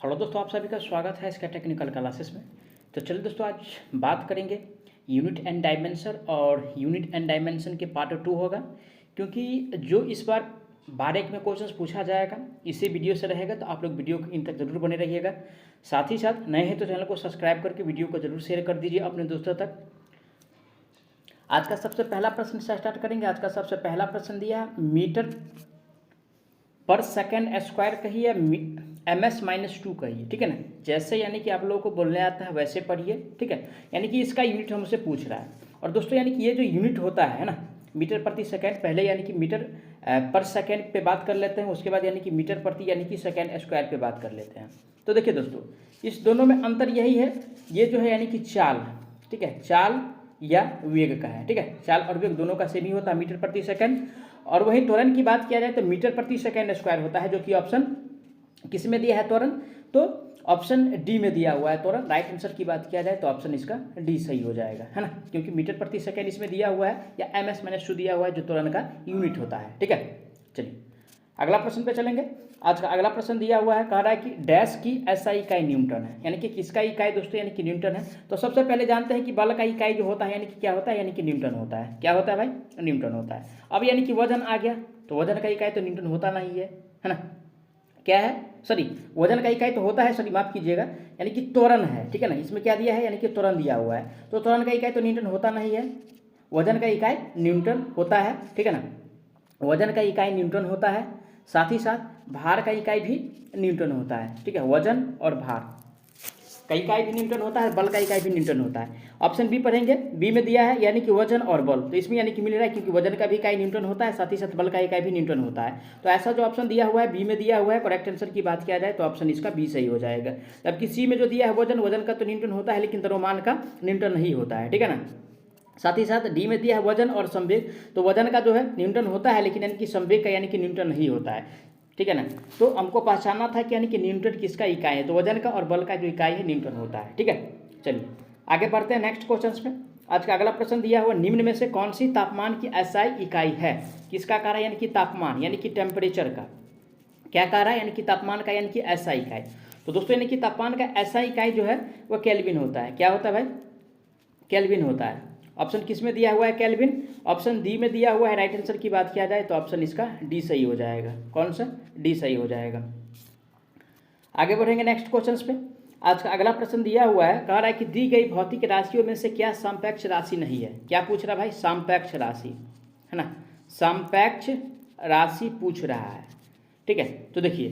Hello दोस्तों, आप सभी का स्वागत है इसका टेक्निकल क्लासेस में। तो चलिए दोस्तों, आज बात करेंगे यूनिट एंड डायमेंशन, और यूनिट एंड डायमेंशन के पार्ट 2 होगा, क्योंकि जो इस बार 12 में क्वेश्चन पूछा जाएगा इसी वीडियो से रहेगा। तो आप लोग वीडियो इन तक जरूर बने रहिएगा। साथ ही साथ नए हैं तो चैनल को सब्सक्राइब करके वीडियो को जरूर शेयर कर दीजिए अपने दोस्तों तक। आज का सबसे पहला प्रश्न से स्टार्ट करेंगे। आज का सबसे पहला प्रश्न दिया है मीटर पर सेकेंड स्क्वायर कहिए, MS-2 कहिए। ठीक है ना, जैसे यानी कि आप लोगों को बोलने आता है वैसे पढ़िए। ठीक है, यानी कि इसका यूनिट हमसे पूछ रहा है। और दोस्तों यानी कि ये जो यूनिट होता है ना, मीटर प्रति सेकेंड, पहले यानी कि मीटर पर सेकेंड पे बात कर लेते हैं, उसके बाद यानी कि मीटर प्रति यानी कि सेकेंड स्क्वायर पे बात कर लेते हैं। तो देखिए दोस्तों, इस दोनों में अंतर यही है, ये जो है यानी कि चाल, ठीक है, चाल या वेग का है। ठीक है, चाल और वेग दोनों का सेम ही होता है, मीटर प्रति सेकेंड। और वही त्वरण की बात किया जाए तो मीटर प्रति सेकेंड स्क्वायर होता है, जो कि ऑप्शन किस में दिया है त्वरण, तो ऑप्शन डी में दिया हुआ है त्वरण। राइट आंसर की बात किया जाए तो ऑप्शन इसका डी सही हो जाएगा, है ना, क्योंकि मीटर प्रति सेकेंड इसमें दिया हुआ है या MS-2 दिया हुआ है, जो त्वरण का यूनिट होता है। ठीक है, चलिए अगला प्रश्न पे चलेंगे। आज का अगला प्रश्न दिया हुआ है, कह रहा है कि डैश की SI इकाई न्यूटन है, यानी कि किसका इकाई दोस्तों, यानी कि न्यूटन है। तो सबसे पहले जानते हैं कि बल का इकाई जो होता है यानी कि क्या होता है, यानी कि न्यूटन होता है। क्या होता है भाई, न्यूटन होता है। अब यानी कि वजन आ गया, तो वजन का इकाई तो न्यूटन होता नहीं है ना, क्या है, सॉरी, वजन का इकाई तो होता है, सॉरी माफ कीजिएगा, यानी कि त्वरण है। ठीक है ना, इसमें क्या दिया है, यानी कि त्वरण दिया हुआ है, तो त्वरण का इकाई तो न्यूटन होता नहीं है, वजन का इकाई न्यूटन होता है। ठीक है ना, वजन का इकाई न्यूटन होता है, साथ ही साथ भार का इकाई भी न्यूटन होता है। ठीक है, वजन और भार का इकाई भी न्यूटन होता है, बल का इकाई भी न्यूटन होता है। ऑप्शन बी पढ़ेंगे, बी में दिया है यानी कि वजन और बल, तो इसमें यानी कि मिल रहा है क्योंकि वजन का भी इकाई न्यूटन होता है, साथ ही साथ बल का इकाई भी न्यूटन होता है। तो ऐसा जो ऑप्शन दिया हुआ है बी में दिया हुआ है, करेक्ट आंसर की बात किया जाए तो ऑप्शन इसका बी सही हो जाएगा। जबकि सी में जो दिया है वजन, वजन का तो न्यूटन होता है लेकिन द्रव्यमान का न्यूटन नहीं होता है। ठीक है ना, साथ ही साथ डी में दिया है वजन और संवेग, तो वजन का जो है न्यूटन होता है लेकिन यानी कि संवेग का यानी कि न्यूटन नहीं होता है। ठीक है ना, तो हमको पहचानना था कि यानी कि न्यूटन किसका इकाई है, तो वजन का और बल का जो इकाई है न्यूटन होता है। ठीक है, चलिए आगे बढ़ते हैं नेक्स्ट क्वेश्चन में। आज का अगला प्रश्न दिया हुआ, निम्न में से कौन सी तापमान की SI इकाई है। किसका कह रहा है, यानी कि तापमान यानी कि टेम्परेचर का, क्या कह रहा है, यानी कि तापमान का यानी कि SI इकाई। तो दोस्तों यानी कि तापमान का SI इकाई जो है वो केल्विन होता है। क्या होता है भाई, केल्विन होता है। ऑप्शन किस में दिया हुआ है, केल्विन। ऑप्शन डी में दिया हुआ है। राइट आंसर की बात किया जाए तो ऑप्शन इसका डी सही हो जाएगा। कौन सा, डी सही हो जाएगा। आगे बढ़ेंगे नेक्स्ट क्वेश्चन पे। आज का अगला प्रश्न दिया हुआ है, कह रहा है कि दी गई भौतिक राशियों में से क्या सापेक्ष राशि नहीं है। क्या पूछ रहा है भाई, सापेक्ष राशि, है ना, सापेक्ष राशि पूछ रहा है। ठीक है, तो देखिए,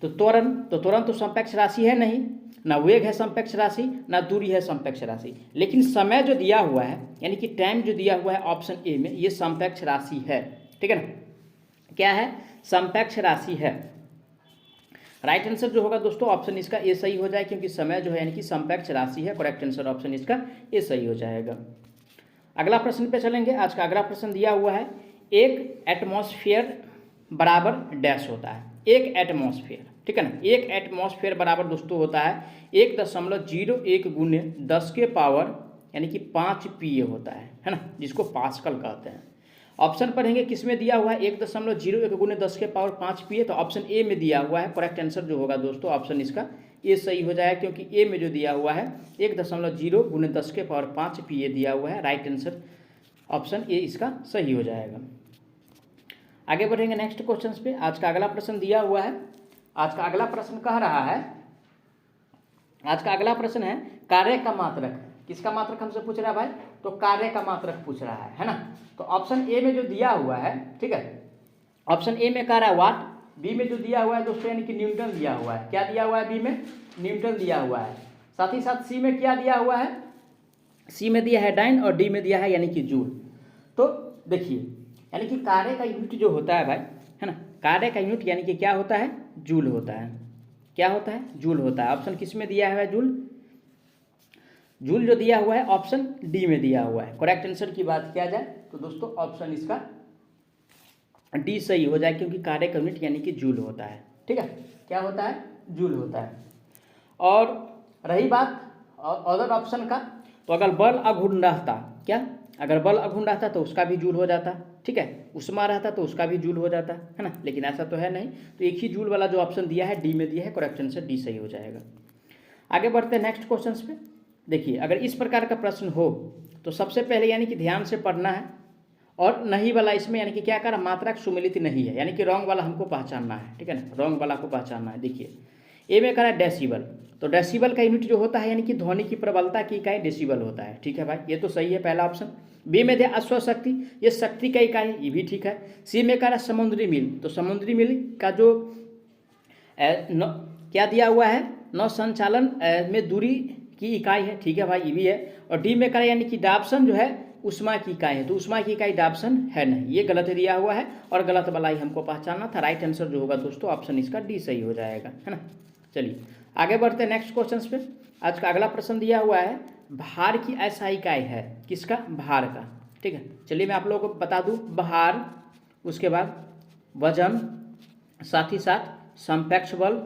तो त्वरण तो सापेक्ष राशि है नहीं, ना वेग है सापेक्ष राशि, ना दूरी है सापेक्ष राशि, लेकिन समय जो दिया हुआ है यानी कि टाइम जो दिया हुआ है ऑप्शन ए में, ये सापेक्ष राशि है। ठीक है ना, क्या है, सापेक्ष राशि है। राइट आंसर जो होगा दोस्तों ऑप्शन इसका ए सही हो जाए, क्योंकि समय जो है यानी कि सापेक्ष राशि है। करेक्ट आंसर ऑप्शन इसका ए सही हो जाएगा। अगला प्रश्न पे चलेंगे। आज का अगला प्रश्न दिया हुआ है, एक एटमॉस्फेयर बराबर डैश होता है। एक एटमॉस्फेयर, ठीक है ना, एक एटमॉस्फेयर बराबर दोस्तों होता है 1.01 गुने 10 के पावर यानी कि 5 PA होता है ना, जिसको पास्कल कहते हैं। ऑप्शन पढ़ेंगे, किस में दिया हुआ है 1.01 गुने 10 के पावर 5 PA, तो ऑप्शन ए में दिया हुआ है। करेक्ट आंसर जो होगा दोस्तों ऑप्शन इसका ए सही हो जाएगा, क्योंकि ए में जो दिया हुआ है 1.0 गुने 10 के पावर 5 PA दिया हुआ है। राइट आंसर ऑप्शन ए इसका सही हो जाएगा। आगे बढ़ेंगे नेक्स्ट क्वेश्चन पे। आज का अगला प्रश्न दिया हुआ है, आज का अगला प्रश्न कह रहा है, आज का अगला प्रश्न है कार्य का मात्रक। किसका मात्रक हमसे पूछ रहा है भाई, तो कार्य का मात्रक पूछ रहा है ना। तो ऑप्शन ए में जो दिया हुआ है, ठीक है, ऑप्शन ए में कह रहा है वाट, बी में जो दिया हुआ है दोस्तों यानी कि न्यूटन दिया हुआ है। क्या दिया हुआ है, बी में न्यूटन दिया हुआ है। साथ ही साथ सी में क्या दिया हुआ है, सी में दिया है डाइन, और डी में दिया है यानी कि जूल। तो देखिए, यानी कि कार्य का यूनिट जो होता है भाई, है ना, कार्य का यूनिट यानी कि क्या होता है, जूल होता है। क्या होता है, जूल होता है। ऑप्शन किस में दिया हुआ है, जूल। जूल जो दिया हुआ है ऑप्शन डी में दिया हुआ है। करेक्ट आंसर की बात किया जाए तो दोस्तों ऑप्शन इसका डी सही हो जाए, क्योंकि कार्य का यूनिट यानी कि जूल होता है। ठीक है, क्या होता है, जूल होता है। और रही बात अदर ऑप्शन का, तो अगर बल अघूर्ण रहता, क्या, अगर बल अघूर्ण रहता तो उसका भी जूल हो जाता। ठीक है, उष्मा रहता तो उसका भी जूल हो जाता है ना, लेकिन ऐसा तो है नहीं। तो एक ही जूल वाला जो ऑप्शन दिया है डी में दिया है, करेक्ट आंसर डी सही हो जाएगा। आगे बढ़ते हैं नेक्स्ट क्वेश्चन पे। देखिए, अगर इस प्रकार का प्रश्न हो तो सबसे पहले यानी कि ध्यान से पढ़ना है, और नहीं वाला इसमें यानी कि क्या करा, मात्रक सुमिलित नहीं है, यानी कि रॉन्ग वाला हमको पहचानना है, ठीक है ना, रॉन्ग वाला को पहचानना है। देखिए ए में करा डेसिबल, तो डेसिबल का यूनिट जो होता है यानी कि ध्वनि की प्रबलता की इकाई डेसिबल होता है, ठीक है भाई, ये तो सही है पहला ऑप्शन। बी में दिया अश्वशक्ति, ये शक्ति का इकाई, ये भी ठीक है। सी में करा समुद्री मील, तो समुद्री मील का जो क्या दिया हुआ है, नौ संचालन में दूरी की इकाई है, ठीक है भाई, ये भी है। और डी में करा यानी कि डाप्सन जो है उष्मा की इकाई है, तो उष्मा की इकाई डाप्सन है नहीं, ये गलत दिया हुआ है और गलत वाला ही हमको पहचानना था। राइट आंसर जो होगा दोस्तों ऑप्शन इसका डी सही हो जाएगा, है ना। चलिए आगे बढ़ते हैं नेक्स्ट क्वेश्चन पे। आज का अगला प्रश्न दिया हुआ है, भार की ऐसा इकाई है, किसका, भार का, ठीक है। चलिए मैं आप लोगों को बता दूं, भार, उसके बाद वजन, साथ ही साथ संपेक्ष बल,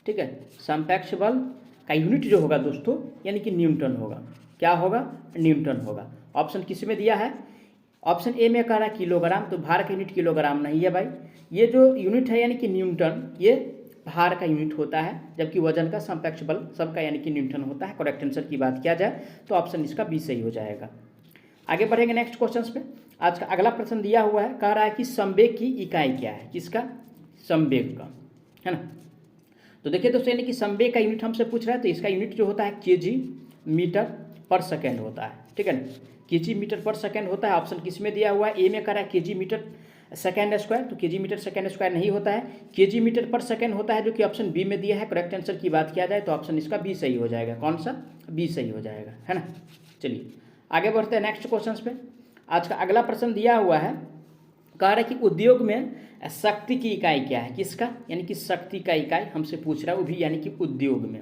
ठीक है, संपेक्ष बल का यूनिट जो होगा दोस्तों यानी कि न्यूटन होगा। क्या होगा, न्यूटन होगा। ऑप्शन किस में दिया है, ऑप्शन ए में कह रहा है किलोग्राम, तो भार का यूनिट किलोग्राम नहीं है भाई, ये जो यूनिट है यानी कि न्यूटन, ये भार का यूनिट होता है, जबकि वजन का संपेक्ष बल सबका यानी कि न्यूटन होता है। करेक्ट आंसर की बात किया जाए तो ऑप्शन इसका बी सही हो जाएगा। आगे बढ़ेंगे नेक्स्ट क्वेश्चन पे। आज का अगला प्रश्न दिया हुआ है, कह रहा है कि संवेग की इकाई क्या है, किसका, संवेग का, है ना। तो देखिए दोस्तों, यानी कि संवेग का यूनिट हमसे पूछ रहा है, तो इसका यूनिट जो होता है केजी मीटर पर सेकेंड होता है, ठीक है ना, केजी मीटर पर सेकेंड होता है। ऑप्शन किस में दिया हुआ है, ए में कह रहा है केजी मीटर सेकेंड स्क्वायर, तो केजी मीटर सेकेंड स्क्वायर नहीं होता है, केजी मीटर पर सेकेंड होता है, जो कि ऑप्शन बी में दिया है। करेक्ट आंसर की बात किया जाए तो ऑप्शन इसका बी सही हो जाएगा। कौन सा, बी सही हो जाएगा, है ना। चलिए आगे बढ़ते हैं नेक्स्ट क्वेश्चन पे। आज का अगला प्रश्न दिया हुआ है, कह रहा है कि उद्योग में शक्ति की इकाई क्या है, किसका, यानी कि शक्ति का इकाई हमसे पूछ रहा है, वो भी यानी कि उद्योग में।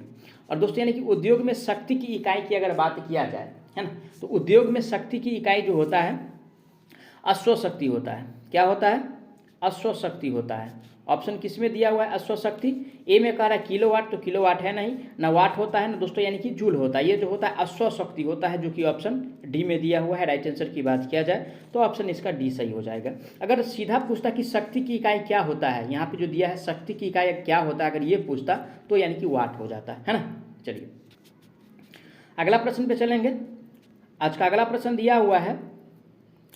और दोस्तों यानी कि उद्योग में शक्ति की इकाई की अगर बात किया जाए, है ना, तो उद्योग में शक्ति की इकाई जो होता है अश्वशक्ति होता है। क्या होता है, अश्वशक्ति होता है। ऑप्शन किस में दिया हुआ है, अश्वशक्ति। ए में कह रहा है किलोवाट, तो किलोवाट है नहीं, ना वाट होता है ना दोस्तों यानी कि जूल होता है, ये जो होता है अश्वशक्ति होता है, जो कि ऑप्शन डी में दिया हुआ है। राइट आंसर की बात किया जाए तो ऑप्शन इसका डी सही हो जाएगा। अगर सीधा पूछता कि शक्ति की इकाई क्या होता है, यहाँ पे जो दिया है शक्ति की इकाई क्या होता है, अगर ये पूछता तो यानी कि वाट हो जाता है ना। चलिए अगला प्रश्न पे चलेंगे। आज का अगला प्रश्न दिया हुआ है,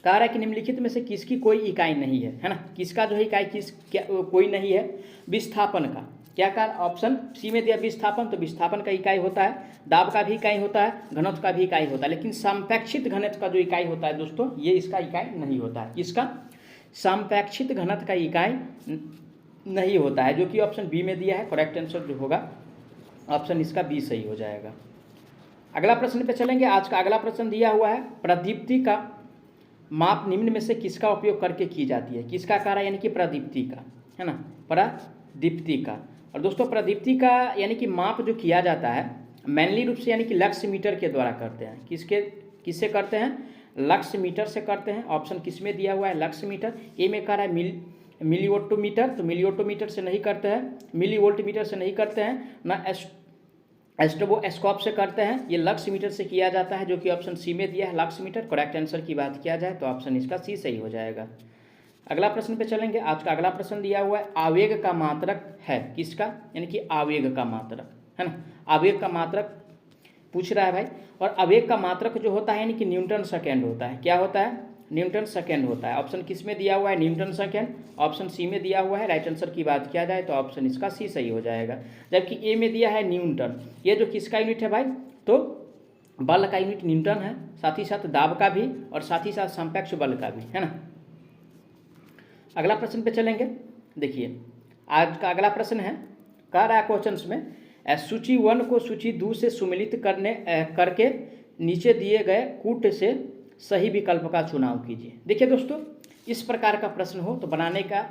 कह रहा है कि निम्नलिखित में से किसकी कोई इकाई नहीं है ना, किसका जो है इकाई कोई नहीं है, विस्थापन का। क्या का, ऑप्शन सी में दिया विस्थापन, तो विस्थापन का इकाई होता है, दाब का भी इकाई होता है, घनत्व का भी इकाई होता है, लेकिन संपेक्षित घनत्व का जो इकाई होता है दोस्तों, ये इसका इकाई नहीं होता है। किसका, संपेक्षित घनत्व का इकाई नहीं होता है, जो कि ऑप्शन बी में दिया है। करेक्ट आंसर जो होगा ऑप्शन इसका बी सही हो जाएगा। अगला प्रश्न पे चलेंगे। आज का अगला प्रश्न दिया हुआ है, प्रदीप्ति का माप निम्न में से किसका उपयोग करके की जाती है, किसका कार्य, यानी कि प्रदीप्ति का, है ना, प्रदीप्ति का। और दोस्तों प्रदीप्ति का यानी कि माप जो किया जाता है मैनली रूप से यानी कि लक्स मीटर के द्वारा करते हैं। किससे करते हैं, लक्स मीटर से करते हैं। ऑप्शन किस में दिया हुआ है, लक्स मीटर। ए में कह रहा है मिलीवोल्टमीटर, तो मिलीवोल्टमीटर से नहीं करते हैं, मिलीवोल्टमीटर से नहीं करते हैं, ना एस्ट्रोबोस्कोप से करते हैं, ये लक्स मीटर से किया जाता है, जो कि ऑप्शन सी में दिया है, लक्स मीटर। करेक्ट आंसर की बात किया जाए तो ऑप्शन इसका सी सही हो जाएगा। अगला प्रश्न पे चलेंगे। आज का अगला प्रश्न दिया हुआ है, आवेग का मात्रक है, किसका, यानी कि आवेग का मात्रक, है ना, आवेग का मात्रक पूछ रहा है भाई। और आवेग का मात्रक जो होता है यानी कि न्यूटन सेकेंड होता है। क्या होता है, न्यूटन सेकेंड होता है। ऑप्शन किस में दिया हुआ है, न्यूटन सेकेंड, ऑप्शन सी में दिया हुआ है। राइट आंसर की बात किया जाए तो ऑप्शन इसका सी सही हो जाएगा। जबकि ए में दिया है न्यूटन, ये जो किसका यूनिट है भाई, तो बल का यूनिट न्यूटन है, साथ ही साथ दाब का भी और साथ ही साथ संपेक्ष बल का भी, है ना। अगला प्रश्न पे चलेंगे। देखिए आज का अगला प्रश्न है, कह रहा है क्वेश्चन में, सूची 1 को सूची 2 से सुमेलित करके नीचे दिए गए कूट से सही विकल्प का चुनाव कीजिए। देखिए दोस्तों, इस प्रकार का प्रश्न हो तो बनाने का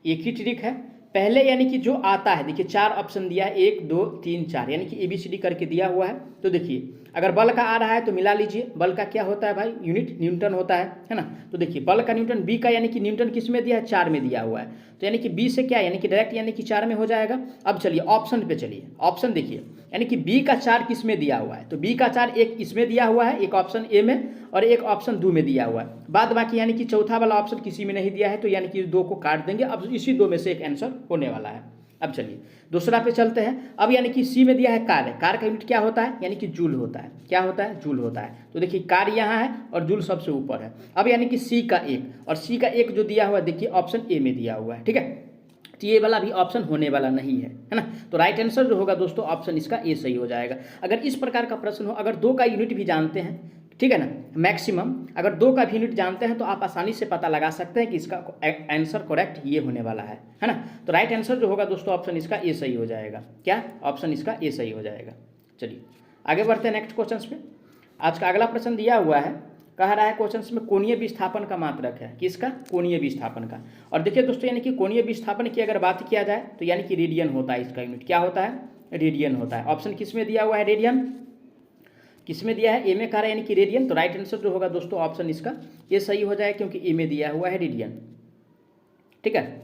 एक ही ट्रिक है। पहले यानी कि जो आता है, देखिए 4 ऑप्शन दिया है, 1 2 3 4, यानी कि ABCD करके दिया हुआ है। तो देखिए अगर बल का आ रहा है तो मिला लीजिए, बल का क्या होता है भाई, यूनिट न्यूटन होता है ना। तो देखिए बल का न्यूटन, बी का यानी कि न्यूटन किस में दिया है, 4 में दिया हुआ है, तो यानी कि बी से क्या यानी कि डायरेक्ट यानी कि 4 में हो जाएगा। अब चलिए ऑप्शन पे चलिए, ऑप्शन देखिए यानी कि बी का 4 किस में दिया हुआ है, तो बी का 4 एक इसमें दिया हुआ है, एक ऑप्शन ए में और एक ऑप्शन 2 में दिया हुआ है। बाद बाकी यानी कि चौथा वाला ऑप्शन किसी में नहीं दिया है, तो यानी कि 2 को काट देंगे। अब इसी 2 में से एक आंसर होने वाला है। अब चलिए दूसरा पे चलते हैं। अब यानी कि सी में दिया है कार है, कार का यूनिट क्या होता है, यानी कि जूल होता है। क्या होता है, जूल होता है। तो देखिए कार यहाँ है और जूल सबसे ऊपर है। अब यानी कि सी का 1 और सी का 1 जो दिया हुआ है देखिए ऑप्शन ए में दिया हुआ है, ठीक है। तो ये वाला भी ऑप्शन होने वाला नहीं है ना। तो राइट आंसर जो होगा दोस्तों ऑप्शन इसका ए सही हो जाएगा। अगर इस प्रकार का प्रश्न हो, अगर 2 का यूनिट भी जानते हैं, ठीक है ना, मैक्सिमम अगर 2 का भी यूनिट जानते हैं तो आप आसानी से पता लगा सकते हैं कि इसका आंसर करेक्ट ये होने वाला है ना। तो राइट आंसर जो होगा दोस्तों ऑप्शन इसका ए सही हो जाएगा। क्या, ऑप्शन इसका ए सही हो जाएगा। चलिए आगे बढ़ते हैं नेक्स्ट क्वेश्चन पे। आज का अगला प्रश्न दिया हुआ है, कह रहा है क्वेश्चन में कोणीय विस्थापन का मात्रक है। किसका, कोणीय विस्थापन का। और देखिए दोस्तों यानी कि कोणीय विस्थापन की अगर बात किया जाए तो यानी कि रेडियन होता है इसका यूनिट। क्या होता है, रेडियन होता है। ऑप्शन किस में दिया हुआ है, रेडियन किस में दिया है, ए में कह रहा है यानी कि रेडियन। तो राइट आंसर जो होगा दोस्तों ऑप्शन इसका ये सही हो जाएगा क्योंकि ए में दिया हुआ है रेडियन, ठीक है।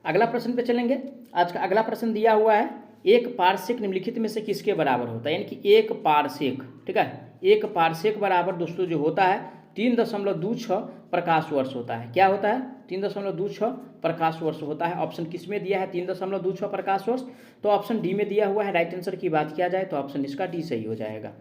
अगला प्रश्न पे चलेंगे। आज का अगला प्रश्न दिया हुआ है, एक पारसेक निम्नलिखित में से किसके बराबर होता है, यानी कि एक पारसेक, ठीक है। एक पारसेक बराबर दोस्तों जो होता है 3.26 प्रकाश वर्ष होता है। क्या होता है, 3.26 प्रकाश वर्ष होता है। ऑप्शन किस में दिया है, 3.26 प्रकाश वर्ष। तो ऑप्शन डी में दिया हुआ है। राइट आंसर की बात किया जाए तो ऑप्शन इसका डी सही हो जाएगा।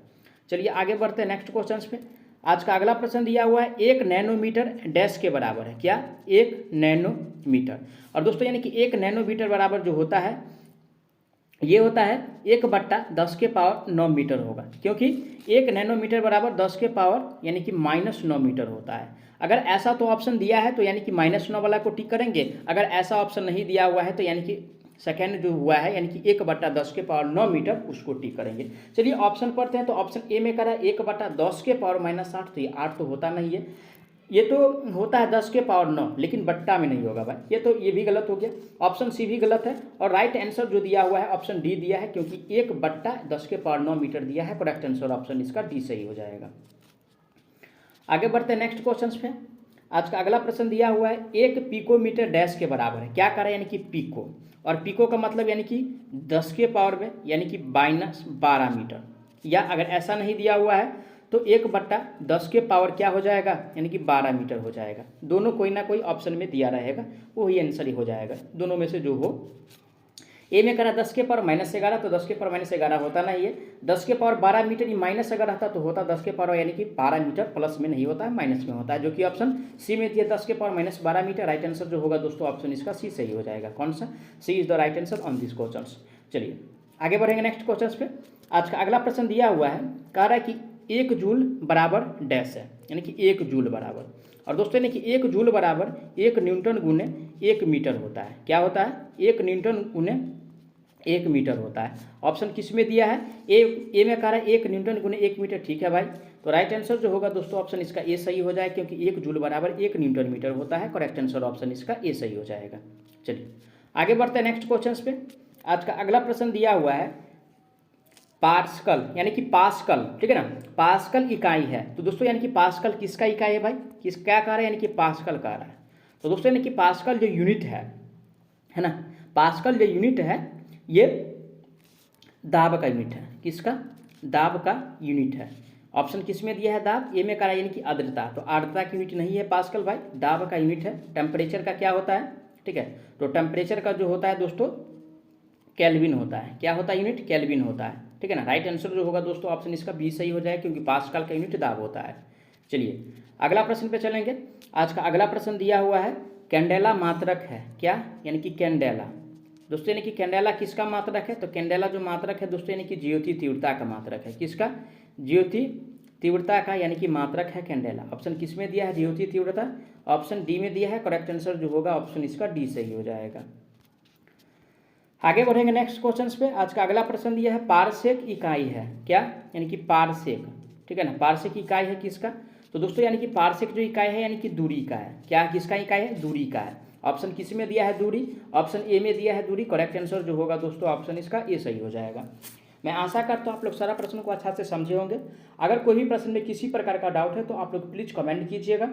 चलिए आगे बढ़ते हैं नेक्स्ट क्वेश्चन पे। आज का अगला प्रश्न दिया हुआ है, 1 नैनोमीटर डैश के बराबर है। क्या, 1 नैनोमीटर। और दोस्तों यानी कि 1 नैनोमीटर बराबर जो होता है ये होता है 1/10 के पावर 9 मीटर होगा, क्योंकि 1 नैनोमीटर बराबर 10 के पावर यानी कि -9 मीटर होता है। अगर ऐसा तो ऑप्शन दिया है तो यानी कि -9 वाला को टिक करेंगे। अगर ऐसा ऑप्शन नहीं दिया हुआ है तो यानी कि सेकेंड जो हुआ है यानी कि 1/10 के पावर 9 मीटर उसको टिक करेंगे। चलिए ऑप्शन पढ़ते हैं। तो ऑप्शन ए में करा 1/10 के पावर -8, तो ये 8 तो होता नहीं है। ये तो होता है 10 के पावर 9, लेकिन बट्टा में नहीं होगा भाई, ये भी गलत हो गया। ऑप्शन सी भी गलत है। और राइट आंसर जो दिया हुआ है ऑप्शन डी दिया है, क्योंकि 1/10 के पावर 9 मीटर दिया है। करेक्ट आंसर ऑप्शन इसका डी सही हो जाएगा। आगे बढ़ते हैं नेक्स्ट क्वेश्चन पे। आज का अगला प्रश्न दिया हुआ है, 1 पिकोमीटर डैश के बराबर है। क्या करें, यानी कि पिको। और पिको का मतलब यानी कि 10 के पावर में यानी कि -12 मीटर। या अगर ऐसा नहीं दिया हुआ है तो 1/10 के पावर क्या हो जाएगा, यानी कि 12 मीटर हो जाएगा। दोनों कोई ना कोई ऑप्शन में दिया रहेगा, वही आंसर ही हो जाएगा, दोनों में से जो हो। ए में करा 10 के पावर -11, तो 10 के पावर -11 होता नहीं है। 10 के पावर 12 मीटर ये माइनस अगर रहता तो होता 10 के पावर यानी कि 12 मीटर, प्लस में नहीं होता है, माइनस में होता है, जो कि ऑप्शन सी में दिया 10 के पावर -12 मीटर। राइट आंसर जो होगा दोस्तों ऑप्शन इसका सी सही हो जाएगा। कौन सा, C is the right answer on this question. चलिए आगे बढ़ेंगे नेक्स्ट क्वेश्चन पे। आज का अगला प्रश्न दिया हुआ है, कह रहा है कि 1 जूल बराबर डैश है, यानी कि 1 जूल बराबर। और दोस्तों यानी कि 1 जूल बराबर 1 न्यूटन गुने 1 मीटर होता है। क्या होता है, 1 न्यूटन गुने 1 मीटर होता है। ऑप्शन किस में दिया है, ए में कह रहा है 1 न्यूटन गुने 1 मीटर। ठीक है भाई, तो राइट आंसर जो होगा दोस्तों ऑप्शन इसका ए सही हो जाएगा, क्योंकि 1 जूल बराबर 1 न्यूटन मीटर होता है। करेक्ट आंसर ऑप्शन इसका ए सही हो जाएगा। चलिए आगे बढ़ते हैं नेक्स्ट क्वेश्चन पे। आज का अगला प्रश्न दिया हुआ है, पास्कल यानी कि पास्कल, ठीक है ना, पास्कल इकाई है। तो दोस्तों यानी कि पास्कल किसका इकाई है भाई, क्या कह रहा है, यानी कि पास्कल कह रहा है। तो दोस्तों यानी कि पास्कल जो यूनिट है ना, पास्कल जो यूनिट है ये दाब का यूनिट है। किसका, दाब का यूनिट है। ऑप्शन किस में दिया है, दाब। ए में कह रहा है यानी कि आर्द्रता, तो आर्द्रता की यूनिट नहीं है पास्कल भाई, दाब का यूनिट है। टेम्परेचर का क्या होता है, ठीक है, तो टेम्परेचर का जो होता है दोस्तों केल्विन होता है। क्या होता है यूनिट, केल्विन होता है, ठीक है ना। राइट आंसर जो होगा दोस्तों ऑप्शन इसका बी सही हो जाएगा, क्योंकि पास्कल का यूनिट दाब होता है। चलिए अगला प्रश्न पे चलेंगे। आज का अगला प्रश्न दिया हुआ है, कैंडेला मात्रक है। क्या, यानी कि कैंडेला। दोस्तों यानी कि कैंडेला किसका मात्रक है, तो कैंडेला जो मात्रक है दोस्तों यानी कि ज्योति तीव्रता का मात्रक है। किसका, ज्योति तीव्रता का यानी कि मात्रक है कैंडेला। ऑप्शन किस में दिया है, ज्योति तीव्रता। ऑप्शन डी में दिया है। करेक्ट आंसर जो होगा ऑप्शन इसका डी सही हो जाएगा। आगे बढ़ेंगे नेक्स्ट क्वेश्चन पे। आज का अगला प्रश्न दिया है, पारसेक इकाई है। क्या, यानी कि पारसेक, ठीक है ना, पारसेक इकाई है किसका। तो दोस्तों यानी कि पारसेक जो इकाई है यानी कि दूरी का है। क्या, किसका इकाई है, दूरी का है। ऑप्शन किस में दिया है, दूरी। ऑप्शन ए में दिया है दूरी। करेक्ट आंसर जो होगा दोस्तों ऑप्शन इसका ए सही हो जाएगा। मैं आशा करता हूँ आप लोग सारा प्रश्न को अच्छा से समझे होंगे। अगर कोई भी प्रश्न में किसी प्रकार का डाउट है तो आप लोग प्लीज़ कमेंट कीजिएगा,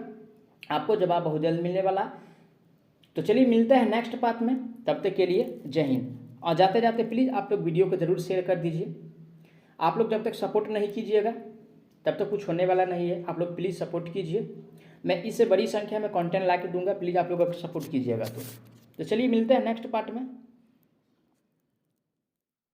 आपको जवाब बहुत जल्द मिलने वाला। तो चलिए मिलते हैं नेक्स्ट पार्ट में, तब तक के लिए जय हिंद। और जाते जाते प्लीज़ आप लोग वीडियो को ज़रूर शेयर कर दीजिए। आप लोग जब तक सपोर्ट नहीं कीजिएगा तब तक कुछ होने वाला नहीं है। आप लोग प्लीज़ सपोर्ट कीजिए, मैं इससे बड़ी संख्या में कंटेंट ला के दूंगा, प्लीज़ आप लोग अगर सपोर्ट कीजिएगा तो चलिए मिलते हैं नेक्स्ट पार्ट में।